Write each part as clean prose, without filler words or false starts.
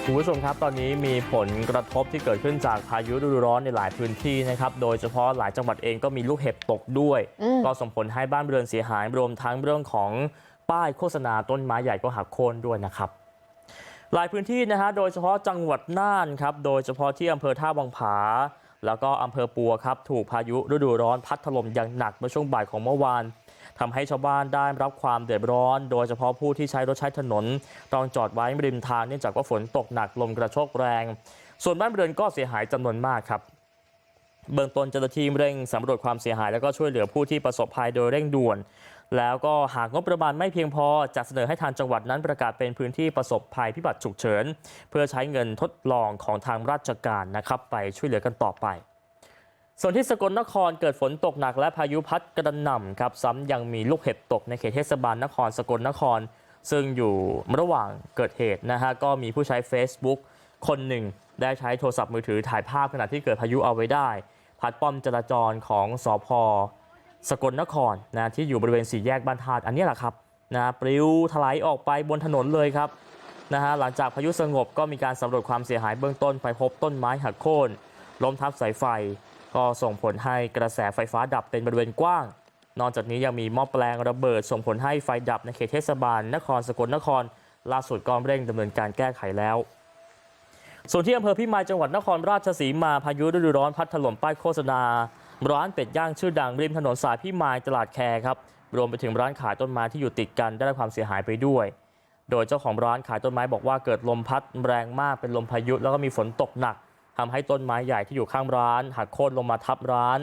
คุณผู้ชมครับตอนนี้มีผลกระทบที่เกิดขึ้นจากพายุฤดูร้อนในหลายพื้นที่นะครับโดยเฉพาะหลายจังหวัดเองก็มีลูกเห็บตกด้วยก็ส่งผลให้บ้านเรือนเสียหายรวมทั้งเรื่องของป้ายโฆษณาต้นไม้ใหญ่ก็หักโค่นด้วยนะครับหลายพื้นที่นะฮะโดยเฉพาะจังหวัดน่านครับโดยเฉพาะที่อำเภอท่าวังผาแล้วก็อำเภอปัวครับถูกพายุฤดูร้อนพัดถล่มอย่างหนักเมื่อช่วงบ่ายของเมื่อวานทำให้ชาวบ้านได้รับความเดือดร้อนโดยเฉพาะผู้ที่ใช้รถใช้ถนนต้องจอดไว้ริมทางเนื่องจากว่าฝนตกหนักลมกระโชกแรงส่วนบ้านเรือนก็เสียหายจำนวนมากครับเบื้องต้นเจ้าหน้าที่เร่งสำรวจความเสียหายแล้วก็ช่วยเหลือผู้ที่ประสบภัยโดยเร่งด่วนแล้วก็หากงบประมาณไม่เพียงพอจะเสนอให้ทางจังหวัดนั้นประกาศเป็นพื้นที่ประสบภัยพิบัติฉุกเฉินเพื่อใช้เงินทดลองของทางราชการนะครับไปช่วยเหลือกันต่อไปส่วนที่สกลนครเกิดฝนตกหนักและพายุพัดกระหน่ำครับซ้ำยังมีลูกเห็บตกในเขตเทศบาลนครสกลนครซึ่งอยู่ระหว่างเกิดเหตุนะฮะก็มีผู้ใช้ Facebook คนหนึ่งได้ใช้โทรศัพท์มือถือถ่ายภาพขณะที่เกิดพายุเอาไว้ได้พัดป้อมจราจรของสพสกลนครนะที่อยู่บริเวณสี่แยกบ้านธาตุอันนี้แหละครับนะปลิวถลายออกไปบนถนนเลยครับนะฮะหลังจากพายุสงบก็มีการสำรวจความเสียหายเบื้องต้นไปพบต้นไม้หักโค่นล้มทับสายไฟก็ส่งผลให้กระแสไฟฟ้าดับเป็นบริเวณกว้างนอกจากนี้ยังมีหม้อแปลงระเบิดส่งผลให้ไฟดับในเขตเทศบาลนครสกลนครล่าสุดก็เร่งดำเนินการแก้ไขแล้วส่วนที่อำเภอพิมายจังหวัดนครราชสีมาพายุฤดูร้อนพัดถล่มป้ายโฆษณาร้านเป็ดย่างชื่อดังริมถนนสายพิมายตลาดแคครับรวมไปถึงร้านขายต้นไม้ที่อยู่ติดกันได้รับความเสียหายไปด้วยโดยเจ้าของร้านขายต้นไม้บอกว่าเกิดลมพัดแรงมากเป็นลมพายุแล้วก็มีฝนตกหนักทำให้ต้นไม้ใหญ่ที่อยู่ข้างร้านหักโค่นลงมาทับร้าน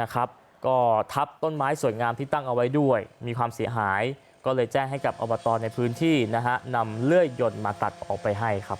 นะครับก็ทับต้นไม้สวยงามที่ตั้งเอาไว้ด้วยมีความเสียหายก็เลยแจ้งให้กับอบตในพื้นที่นะฮะนำเลื่อยยนต์มาตัดออกไปให้ครับ